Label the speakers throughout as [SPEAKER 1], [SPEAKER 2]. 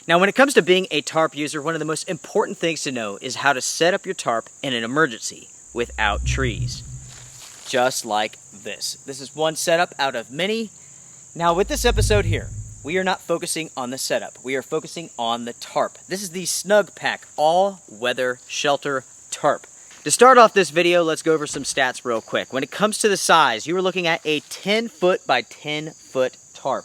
[SPEAKER 1] Now when it comes to being a tarp user, one of the most important things to know is how to set up your tarp in an emergency without trees. Just like this. This is one setup out of many. Now with this episode here, we are not focusing on the setup. We are focusing on the tarp. This is the Snugpak all-weather shelter tarp. To start off this video, let's go over some stats real quick. When it comes to the size, you are looking at a 10 foot by 10 foot tarp.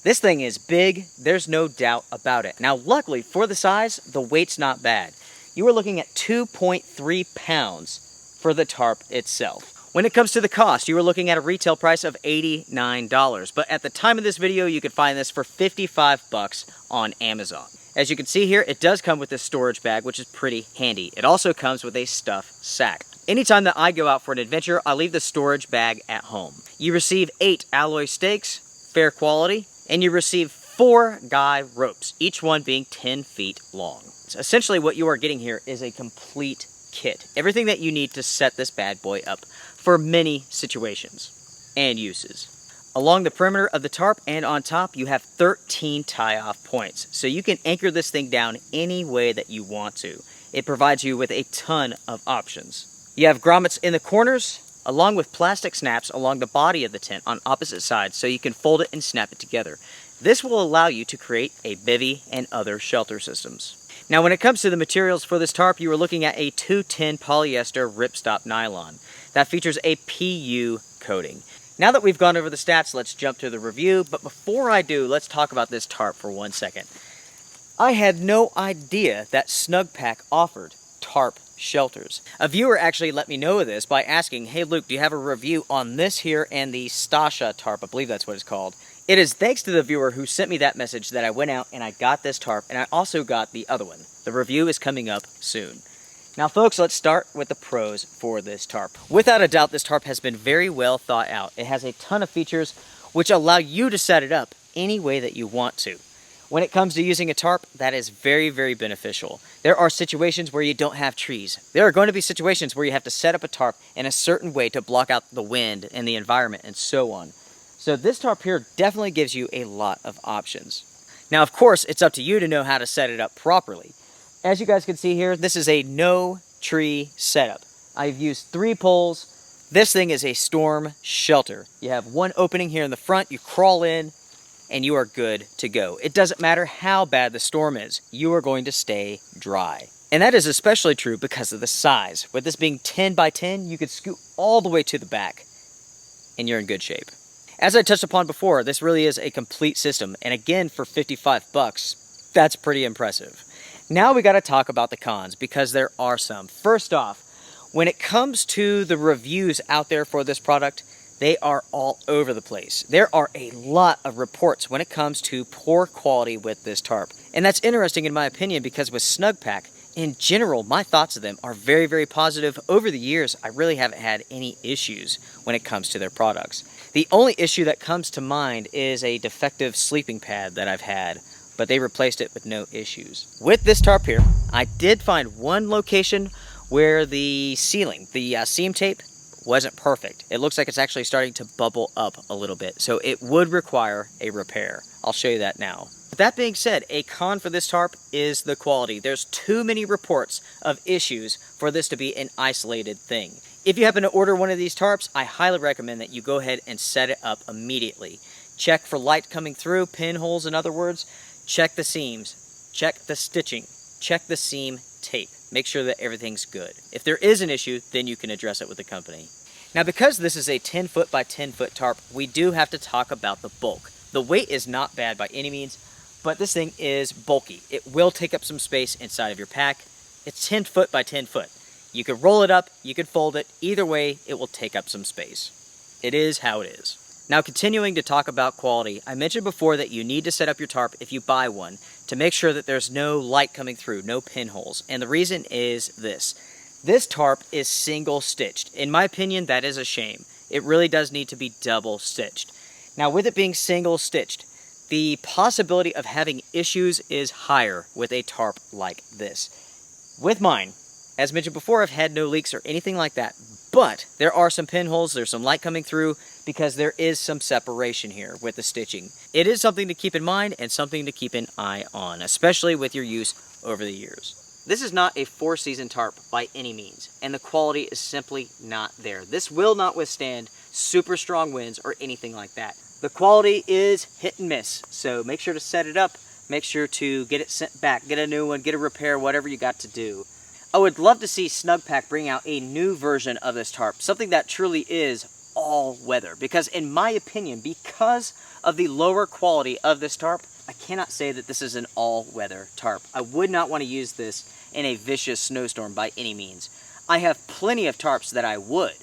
[SPEAKER 1] This thing is big, there's no doubt about it. Now luckily for the size, the weight's not bad. You are looking at 2.3 pounds for the tarp itself. When it comes to the cost, you are looking at a retail price of $89, but at the time of this video, you could find this for 55 bucks on Amazon. As you can see here, it does come with this storage bag, which is pretty handy. It also comes with a stuff sack. Anytime that I go out for an adventure, I leave the storage bag at home. You receive 8 alloy stakes, fair quality, and you receive 4 guy ropes, each one being 10 feet long. So essentially what you are getting here is a complete kit. Everything that you need to set this bad boy up for many situations and uses. Along the perimeter of the tarp and on top, you have 13 tie-off points. So you can anchor this thing down any way that you want to. It provides you with a ton of options. You have grommets in the corners, along with plastic snaps along the body of the tent on opposite sides so you can fold it and snap it together. This will allow you to create a bivvy and other shelter systems. Now when it comes to the materials for this tarp, you are looking at a 210 polyester ripstop nylon that features a PU coating. Now that we've gone over the stats, let's jump to the review, but before I do, let's talk about this tarp for 1 second. I had no idea that Snugpak offered tarp shelters. A viewer actually let me know this by asking, hey Luke, do you have a review on this here and the Stasha tarp? I believe that's what it's called. It is thanks to the viewer who sent me that message that I went out and I got this tarp, and I also got the other one. The review is coming up soon. Now folks, let's start with the pros for this tarp. Without a doubt, this tarp has been very well thought out. It has a ton of features which allow you to set it up any way that you want to. When it comes to using a tarp, that is very, very beneficial. There are situations where you don't have trees. There are going to be situations where you have to set up a tarp in a certain way to block out the wind and the environment and so on. So this tarp here definitely gives you a lot of options. Now, of course, it's up to you to know how to set it up properly. As you guys can see here, this is a no tree setup. I've used 3 poles. This thing is a storm shelter. You have one opening here in the front, you crawl in, and you are good to go. It doesn't matter how bad the storm is, you are going to stay dry. And that is especially true because of the size. With this being 10 by 10, you could scoot all the way to the back, and you're in good shape. As I touched upon before, this really is a complete system, and again, for 55 bucks, that's pretty impressive. Now we gotta talk about the cons, because there are some. First off, when it comes to the reviews out there for this product, they are all over the place. There are a lot of reports when it comes to poor quality with this tarp. And that's interesting in my opinion, because with Snugpak, in general, my thoughts of them are very, very positive. Over the years, I really haven't had any issues when it comes to their products. The only issue that comes to mind is a defective sleeping pad that I've had, but they replaced it with no issues. With this tarp here, I did find one location where the ceiling, the seam tape, wasn't perfect. It looks like it's actually starting to bubble up a little bit, so it would require a repair. I'll show you that now. With that being said, a con for this tarp is the quality. There's too many reports of issues for this to be an isolated thing. If you happen to order one of these tarps, I highly recommend that you go ahead and set it up immediately. Check for light coming through, pinholes in other words, check the seams, check the stitching, check the seam tape. Make sure that everything's good. If there is an issue, then you can address it with the company. Now because this is a 10 foot by 10 foot tarp, we do have to talk about the bulk. The weight is not bad by any means, but this thing is bulky. It will take up some space inside of your pack. It's 10 foot by 10 foot. You could roll it up, you could fold it. Either way, it will take up some space. It is how it is. Now continuing to talk about quality, I mentioned before that you need to set up your tarp if you buy one to make sure that there's no light coming through, no pinholes. And the reason is this. This tarp is single stitched. In my opinion, that is a shame. It really does need to be double stitched. Now with it being single stitched, the possibility of having issues is higher with a tarp like this. With mine, as mentioned before, I've had no leaks or anything like that, But there are some pinholes, there's some light coming through because there is some separation here with the stitching. It is something to keep in mind and something to keep an eye on, especially with your use over the years. This is not a 4-season tarp by any means, and the quality is simply not there. This will not withstand super strong winds or anything like that. The quality is hit and miss, so make sure to set it up, make sure to get it sent back, get a new one, get a repair, whatever you got to do. I would love to see Snugpak bring out a new version of this tarp, something that truly is all weather, because in my opinion, because of the lower quality of this tarp, I cannot say that this is an all-weather tarp. I would not want to use this in a vicious snowstorm by any means. I have plenty of tarps that I would.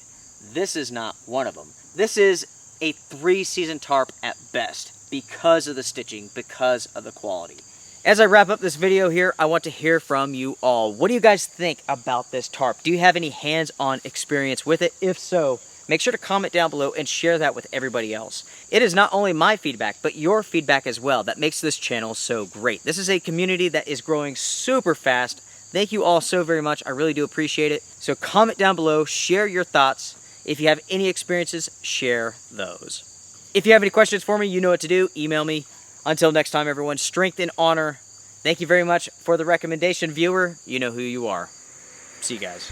[SPEAKER 1] This is not one of them. This is a 3-season tarp at best because of the stitching, because of the quality. As I wrap up this video here, I want to hear from you all. What do you guys think about this tarp? Do you have any hands-on experience with it? If so, make sure to comment down below and share that with everybody else. It is not only my feedback, but your feedback as well that makes this channel so great. This is a community that is growing super fast. Thank you all so very much. I really do appreciate it. So comment down below, share your thoughts. If you have any experiences, share those. If you have any questions for me, you know what to do. Email me. Until next time, everyone, strength and honor. Thank you very much for the recommendation, viewer. You know who you are. See you guys.